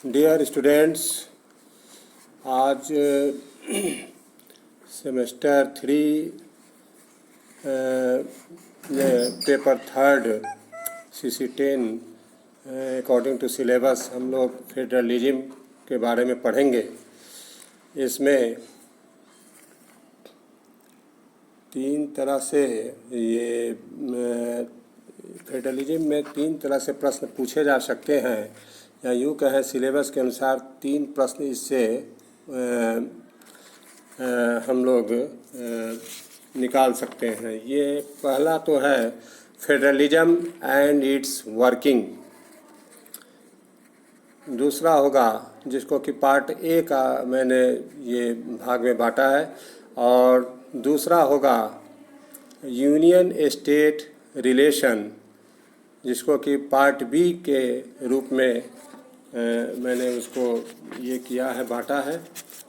Dear students, आज semester 3 paper 3 CC10 according to syllabus हम लोग फेडरलिज्म के बारे में पढ़ेंगे। इसमें तीन तरह से फेडरलिज्म में 3 तरह से प्रश्न पूछे जा सकते हैं, या यूँ कहें सिलेबस के अनुसार 3 प्रश्न इससे हम लोग निकाल सकते हैं। ये पहला तो है फेडरलिज्म एंड इट्स वर्किंग। दूसरा होगा, जिसको कि पार्ट ए का मैंने ये भाग में बांटा है, और दूसरा होगा यूनियन स्टेट रिलेशन, जिसको कि पार्ट बी के रूप में मैंने उसको ये किया है, बांटा है।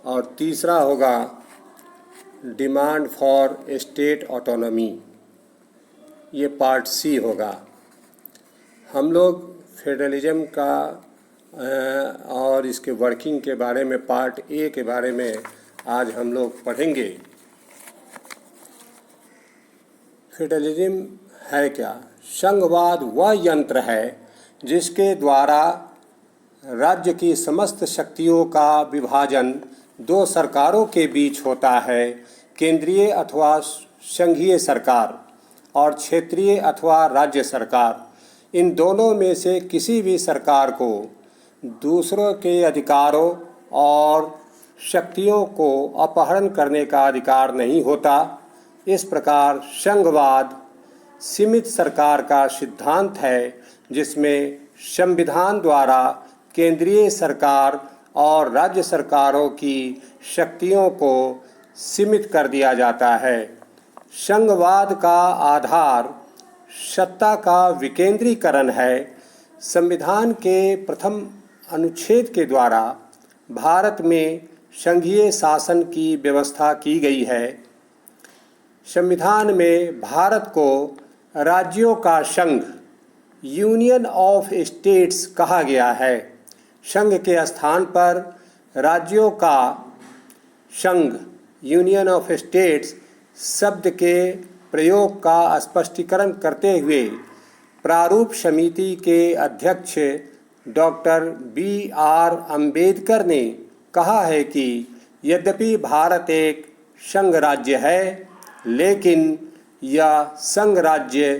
और तीसरा होगा डिमांड फॉर स्टेट ऑटोनॉमी, ये पार्ट सी होगा। हम लोग फेडरलिज्म का और इसके वर्किंग के बारे में, पार्ट ए के बारे में आज हम लोग पढ़ेंगे। फेडरलिज्म है क्या? संघवाद वह यंत्र है जिसके द्वारा राज्य की समस्त शक्तियों का विभाजन 2 सरकारों के बीच होता है, केंद्रीय अथवा संघीय सरकार और क्षेत्रीय अथवा राज्य सरकार। इन दोनों में से किसी भी सरकार को दूसरों के अधिकारों और शक्तियों को अपहरण करने का अधिकार नहीं होता। इस प्रकार संघवाद सीमित सरकार का सिद्धांत है, जिसमें संविधान द्वारा केंद्रीय सरकार और राज्य सरकारों की शक्तियों को सीमित कर दिया जाता है। संघवाद का आधार सत्ता का विकेंद्रीकरण है। संविधान के प्रथम अनुच्छेद के द्वारा भारत में संघीय शासन की व्यवस्था की गई है। संविधान में भारत को राज्यों का संघ, यूनियन ऑफ स्टेट्स कहा गया है। संघ के स्थान पर राज्यों का संघ, यूनियन ऑफ स्टेट्स शब्द के प्रयोग का स्पष्टीकरण करते हुए प्रारूप समिति के अध्यक्ष डॉक्टर B.R. अम्बेडकर ने कहा है कि यद्यपि भारत एक संघ राज्य है, लेकिन यह संघ राज्य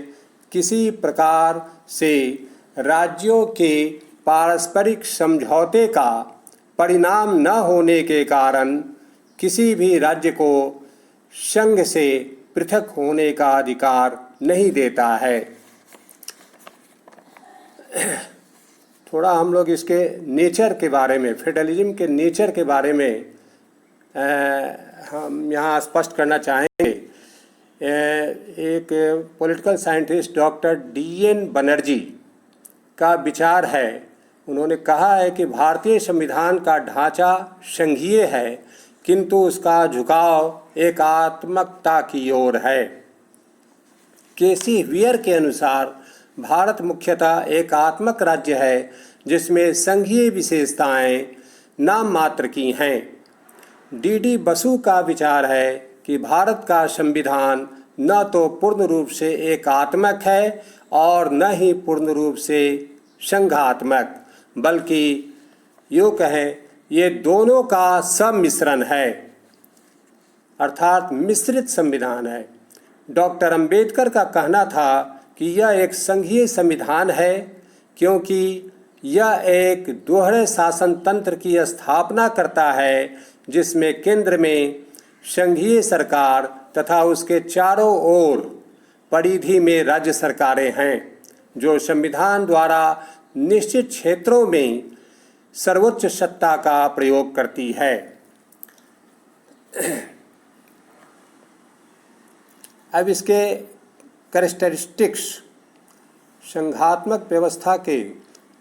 किसी प्रकार से राज्यों के पारस्परिक समझौते का परिणाम न होने के कारण किसी भी राज्य को संघ से पृथक होने का अधिकार नहीं देता है। थोड़ा हम लोग इसके नेचर के बारे में, फेडरलिज्म के नेचर के बारे में हम यहाँ स्पष्ट करना चाहेंगे। एक political scientist doctor D.N. Banerjee का विचार है। उन्होंने कहा है कि भारतीय संविधान का ढांचा संघीय है, किंतु उसका झुकाव एकात्मकता की ओर है। केसी वियर के अनुसार भारत मुख्यतः एकात्मक राज्य है, जिसमें संघीय विशेषताएं नाम मात्र की हैं। D.D. बसु का विचार है कि भारत का संविधान न तो पूर्ण रूप से एकात्मक है और न ही पूर्ण रूप से संघात्मक, बल्कि यूँ कहें ये दोनों का सम्मिश्रण है, अर्थात मिश्रित संविधान है। डॉक्टर अंबेडकर का कहना था कि यह एक संघीय संविधान है, क्योंकि यह एक दोहरे शासन तंत्र की स्थापना करता है, जिसमें केंद्र में संघीय सरकार तथा उसके चारों ओर परिधि में राज्य सरकारें हैं, जो संविधान द्वारा निश्चित क्षेत्रों में सर्वोच्च सत्ता का प्रयोग करती है। अब इसके कैरेक्टरिस्टिक्स, संघात्मक व्यवस्था के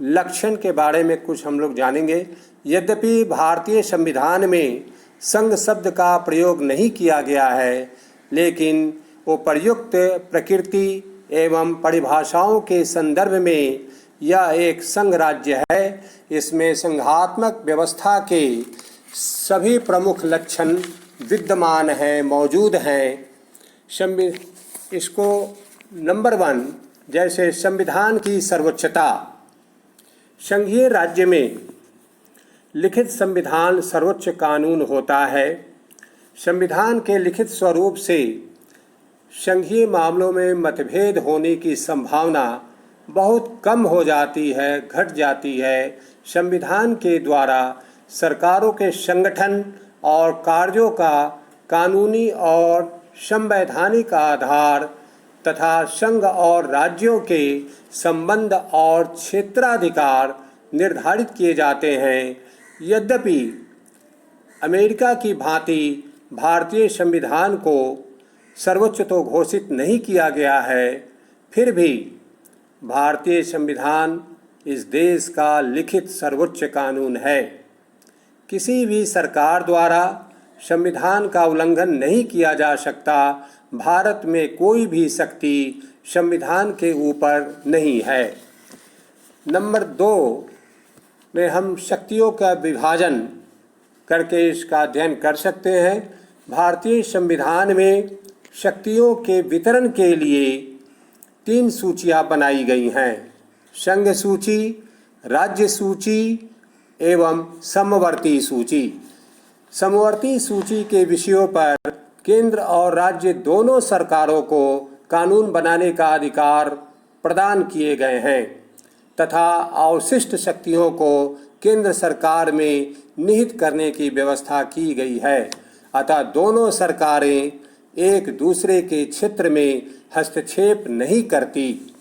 लक्षण के बारे में कुछ हम लोग जानेंगे। यद्यपि भारतीय संविधान में संघ शब्द का प्रयोग नहीं किया गया है, लेकिन वो प्रयुक्त प्रकृति एवं परिभाषाओं के संदर्भ में यह एक संघ राज्य है। इसमें संघात्मक व्यवस्था के सभी प्रमुख लक्षण विद्यमान हैं, मौजूद हैं। इसको नंबर 1, जैसे संविधान की सर्वोच्चता। संघीय राज्य में लिखित संविधान सर्वोच्च कानून होता है। संविधान के लिखित स्वरूप से संघीय मामलों में मतभेद होने की संभावना बहुत कम हो जाती है, घट जाती है। संविधान के द्वारा सरकारों के संगठन और कार्यों का कानूनी और संवैधानिक आधार तथा संघ और राज्यों के संबंध और क्षेत्राधिकार निर्धारित किए जाते हैं। यद्यपि अमेरिका की भांति भारतीय संविधान को सर्वोच्च तो घोषित नहीं किया गया है, फिर भी भारतीय संविधान इस देश का लिखित सर्वोच्च कानून है। किसी भी सरकार द्वारा संविधान का उल्लंघन नहीं किया जा सकता। भारत में कोई भी शक्ति संविधान के ऊपर नहीं है। नंबर 2 में हम शक्तियों का विभाजन करके इसका अध्ययन कर सकते हैं। भारतीय संविधान में शक्तियों के वितरण के लिए 3 सूचियां बनाई गई हैं: संघ सूची, राज्य सूची एवं समवर्ती सूची। समवर्ती सूची के विषयों पर केंद्र और राज्य दोनों सरकारों को कानून बनाने का अधिकार प्रदान किए गए हैं तथा अवशिष्ट शक्तियों को केंद्र सरकार में निहित करने की व्यवस्था की गई है। अतः दोनों सरकारें एक दूसरे के क्षेत्र में हस्तक्षेप नहीं करती।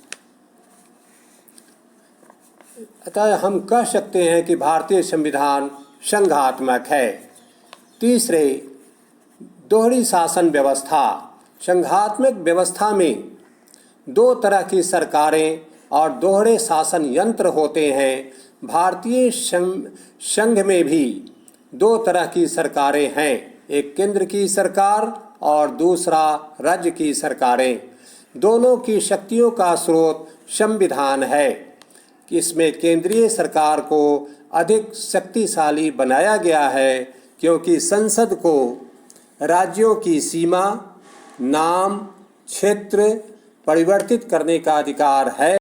अतः हम कह सकते हैं कि भारतीय संविधान संघात्मक है। तीसरे, दोहरी शासन व्यवस्था। संघात्मक व्यवस्था में 2 तरह की सरकारें और दोहरे शासन यंत्र होते हैं। भारतीय संघ में भी 2 तरह की सरकारें हैं, एक केंद्र की सरकार और दूसरा राज्य की सरकारें। दोनों की शक्तियों का स्रोत संविधान है। इसमें केंद्रीय सरकार को अधिक शक्तिशाली बनाया गया है क्योंकि संसद को राज्यों की सीमा, नाम, क्षेत्र परिवर्तित करने का अधिकार है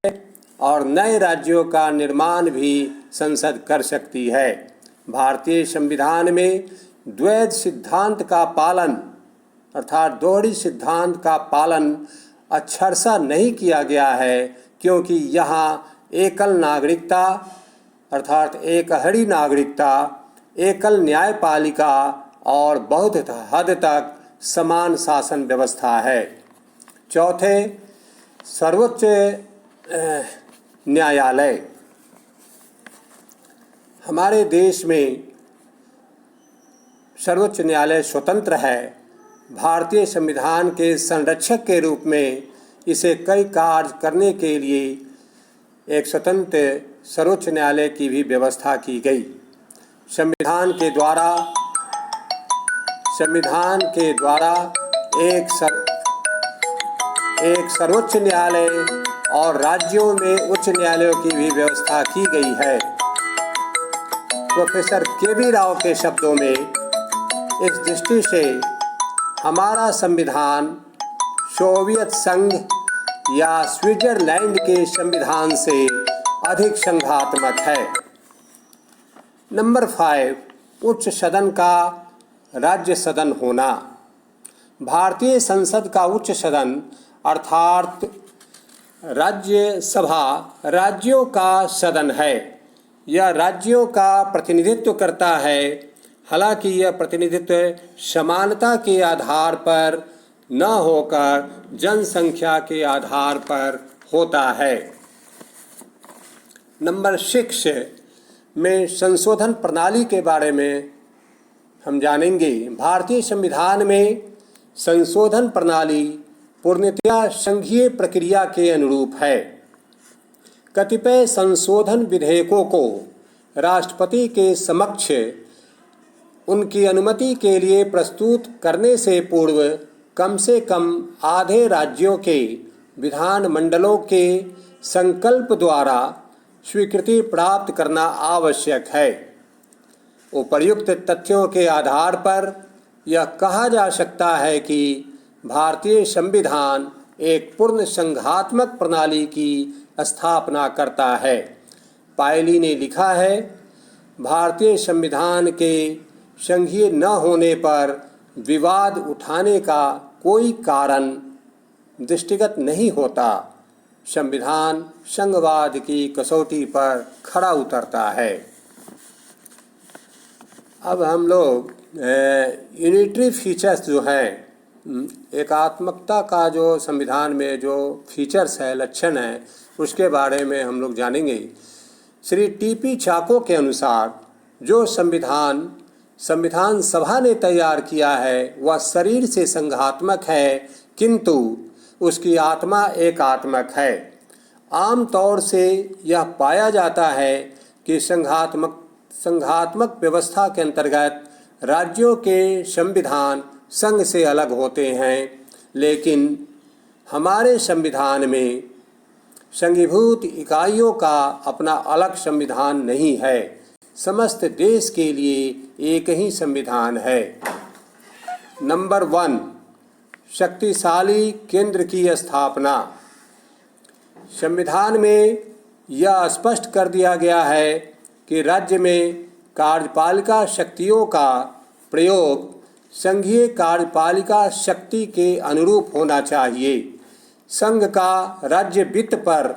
और नए राज्यों का निर्माण भी संसद कर सकती है। भारतीय संविधान में द्वैध सिद्धांत का पालन अर्थात दोहरी सिद्धांत का पालन अक्षरशः नहीं किया गया है क्योंकि यहाँ एकल नागरिकता अर्थात एकहरी नागरिकता, एकल न्यायपालिका और बहुत हद तक समान शासन व्यवस्था है। चौथे, सर्वोच्च न्यायालय। हमारे देश में सर्वोच्च न्यायालय स्वतंत्र है। भारतीय संविधान के संरक्षक के रूप में इसे कई कार्य करने के लिए एक स्वतंत्र सर्वोच्च न्यायालय की भी व्यवस्था की गई। संविधान के द्वारा एक सर्वोच्च न्यायालय और राज्यों में उच्च न्यायालयों की भी व्यवस्था की गई है। Professor KV. राव के शब्दों में, इस दृष्टि से हमारा संविधान सोवियत संघ या स्विट्जरलैंड के संविधान से अधिक संघात्मक है। नंबर 5, उच्च सदन का राज्य सदन होना। भारतीय संसद का उच्च सदन अर्थात राज्यसभा राज्यों का सदन है। यह राज्यों का प्रतिनिधित्व करता है। हालांकि यह प्रतिनिधित्व समानता के आधार पर न होकर जनसंख्या के आधार पर होता है। नंबर 6 में संशोधन प्रणाली के बारे में हम जानेंगे। भारतीय संविधान में संशोधन प्रणाली पूर्णतया संघीय प्रक्रिया के अनुरूप है। कतिपय संशोधन विधेयकों को राष्ट्रपति के समक्ष उनकी अनुमति के लिए प्रस्तुत करने से पूर्व कम से कम आधे राज्यों के विधानमंडलों के संकल्प द्वारा स्वीकृति प्राप्त करना आवश्यक है। उपर्युक्त तथ्यों के आधार पर यह कहा जा सकता है कि भारतीय संविधान एक पूर्ण संघात्मक प्रणाली की स्थापना करता है। पायली ने लिखा है, भारतीय संविधान के संघीय न होने पर विवाद उठाने का कोई कारण दृष्टिगत नहीं होता। संविधान संघवाद की कसौटी पर खरा उतरता है। अब हम लोग यूनिटरी फीचर्स जो हैं, एकात्मकता का जो संविधान में जो फीचर्स है, लक्षण है, उसके बारे में हम लोग जानेंगे। श्री टी.पी. चाको के अनुसार जो संविधान सभा ने तैयार किया है वह शरीर से संघात्मक है, किंतु उसकी आत्मा एकात्मक है। आमतौर से यह पाया जाता है कि संघात्मक व्यवस्था के अंतर्गत राज्यों के संविधान संघ से अलग होते हैं, लेकिन हमारे संविधान में संघीभूत इकाइयों का अपना अलग संविधान नहीं है। समस्त देश के लिए एक ही संविधान है। नंबर 1, शक्तिशाली केंद्र की स्थापना। संविधान में यह स्पष्ट कर दिया गया है कि राज्य में कार्यपालिका शक्तियों का प्रयोग संघीय कार्यपालिका शक्ति के अनुरूप होना चाहिए। संघ का राज्य वित्त पर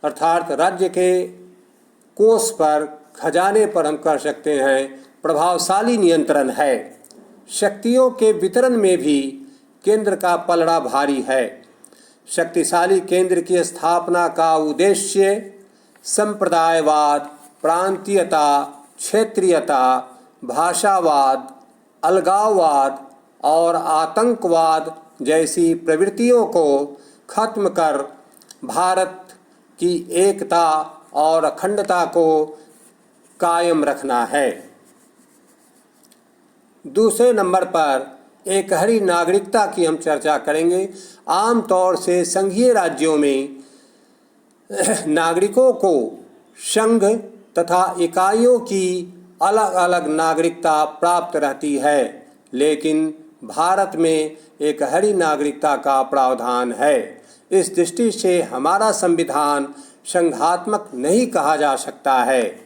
अर्थात राज्य के कोष पर, खजाने पर हम कह सकते हैं, प्रभावशाली नियंत्रण है। शक्तियों के वितरण में भी केंद्र का पलड़ा भारी है। शक्तिशाली केंद्र की स्थापना का उद्देश्य संप्रदायवाद, प्रांतीयता, क्षेत्रीयता, भाषावाद, अलगाववाद और आतंकवाद जैसी प्रवृत्तियों को खत्म कर भारत की एकता और अखंडता को कायम रखना है। दूसरे नंबर पर एकहरी नागरिकता की हम चर्चा करेंगे। आमतौर से संघीय राज्यों में नागरिकों को संघ तथा इकाइयों की अलग अलग नागरिकता प्राप्त रहती है, लेकिन भारत में एकहरी नागरिकता का प्रावधान है। इस दृष्टि से हमारा संविधान संघात्मक नहीं कहा जा सकता है।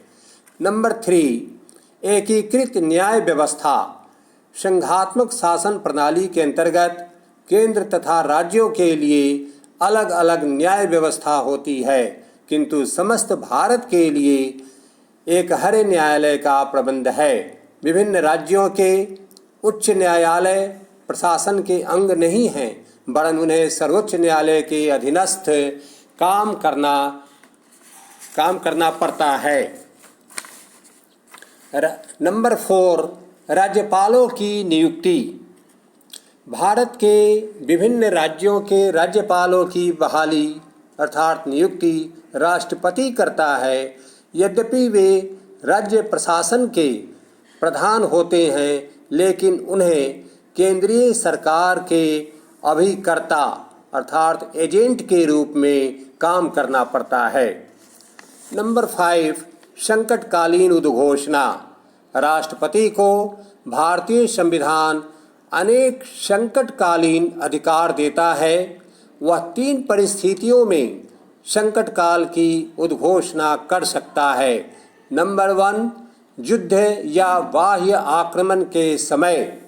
नंबर 3, एकीकृत न्याय व्यवस्था। संघात्मक शासन प्रणाली के अंतर्गत केंद्र तथा राज्यों के लिए अलग अलग न्याय व्यवस्था होती है, किंतु समस्त भारत के लिए एक हर न्यायालय का प्रबंध है। विभिन्न राज्यों के उच्च न्यायालय प्रशासन के अंग नहीं हैं, वरन उन्हें सर्वोच्च न्यायालय के अधीनस्थ काम करना पड़ता है। नंबर 4, राज्यपालों की नियुक्ति। भारत के विभिन्न राज्यों के राज्यपालों की बहाली अर्थात नियुक्ति राष्ट्रपति करता है। यद्यपि वे राज्य प्रशासन के प्रधान होते हैं, लेकिन उन्हें केंद्रीय सरकार के अभिकर्ता अर्थात एजेंट के रूप में काम करना पड़ता है। नंबर 5, संकटकालीन उद्घोषणा। राष्ट्रपति को भारतीय संविधान अनेक संकटकालीन अधिकार देता है। वह 3 परिस्थितियों में संकट काल की उद्घोषणा कर सकता है। नंबर 1, युद्ध या बाह्य आक्रमण के समय।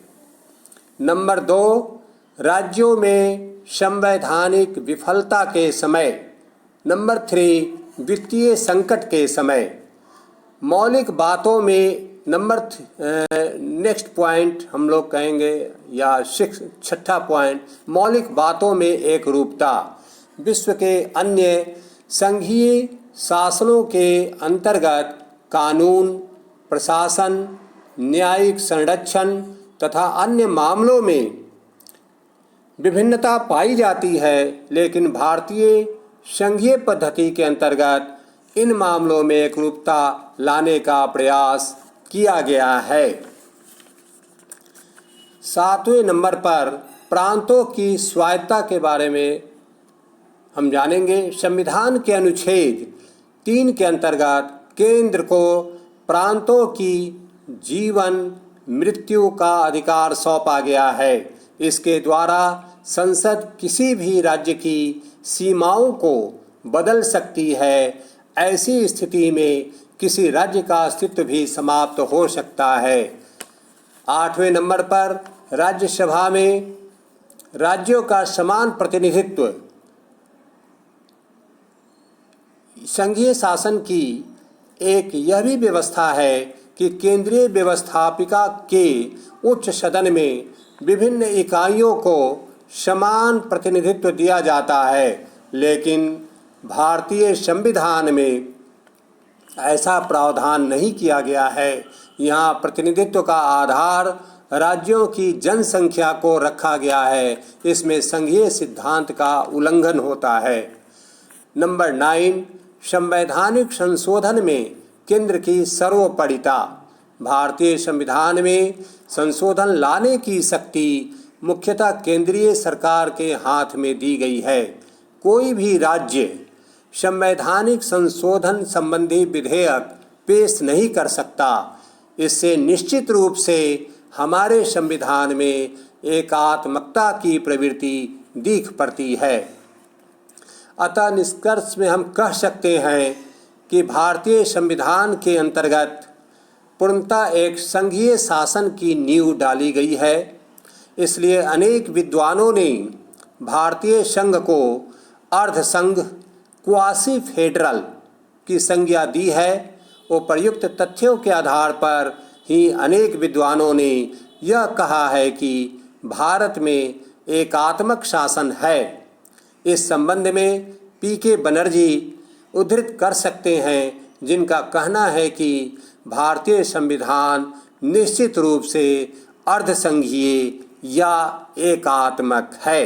नंबर 2, राज्यों में संवैधानिक विफलता के समय। नंबर 3, वित्तीय संकट के समय। मौलिक बातों में नेक्स्ट पॉइंट हम लोग कहेंगे या 6ठा पॉइंट, मौलिक बातों में एक रूपता। विश्व के अन्य संघीय शासनों के अंतर्गत कानून, प्रशासन, न्यायिक संरक्षण तथा अन्य मामलों में विभिन्नता पाई जाती है, लेकिन भारतीय संघीय पद्धति के अंतर्गत इन मामलों में एकरूपता लाने का प्रयास किया गया है। 7वें नंबर पर प्रांतों की स्वायत्तता के बारे में हम जानेंगे। संविधान के अनुच्छेद 3 के अंतर्गत केंद्र को प्रांतों की जीवन मृत्यु का अधिकार सौंपा गया है। इसके द्वारा संसद किसी भी राज्य की सीमाओं को बदल सकती है। ऐसी स्थिति में किसी राज्य का अस्तित्व भी समाप्त हो सकता है। 8वें नंबर पर राज्यसभा में राज्यों का समान प्रतिनिधित्व। संघीय शासन की एक यह भी व्यवस्था है कि केंद्रीय व्यवस्थापिका के उच्च सदन में विभिन्न इकाइयों को समान प्रतिनिधित्व दिया जाता है, लेकिन भारतीय संविधान में ऐसा प्रावधान नहीं किया गया है। यहाँ प्रतिनिधित्व का आधार राज्यों की जनसंख्या को रखा गया है। इसमें संघीय सिद्धांत का उल्लंघन होता है। नंबर 9, संवैधानिक संशोधन में केंद्र की सर्वोपरिता। भारतीय संविधान में संशोधन लाने की शक्ति मुख्यतः केंद्रीय सरकार के हाथ में दी गई है। कोई भी राज्य संवैधानिक संशोधन संबंधी विधेयक पेश नहीं कर सकता। इससे निश्चित रूप से हमारे संविधान में एकात्मकता की प्रवृत्ति दिख पड़ती है। अतः निष्कर्ष में हम कह सकते हैं कि भारतीय संविधान के अंतर्गत पूर्णतः एक संघीय शासन की नींव डाली गई है। इसलिए अनेक विद्वानों ने भारतीय संघ को अर्धसंघ क्वासी फेडरल की संज्ञा दी है। उपर्युक्त तथ्यों के आधार पर ही अनेक विद्वानों ने यह कहा है कि भारत में एकात्मक शासन है। इस संबंध में पीके बनर्जी उद्धृत कर सकते हैं, जिनका कहना है कि भारतीय संविधान निश्चित रूप से अर्धसंघीय या एकात्मक है।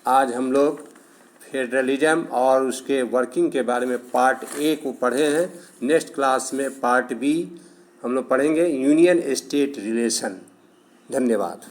आज हम लोग फेडरलिज्म और उसके वर्किंग के बारे में पार्ट ए को पढ़े हैं। नेक्स्ट क्लास में पार्ट बी हम लोग पढ़ेंगे, यूनियन स्टेट रिलेशन। धन्यवाद।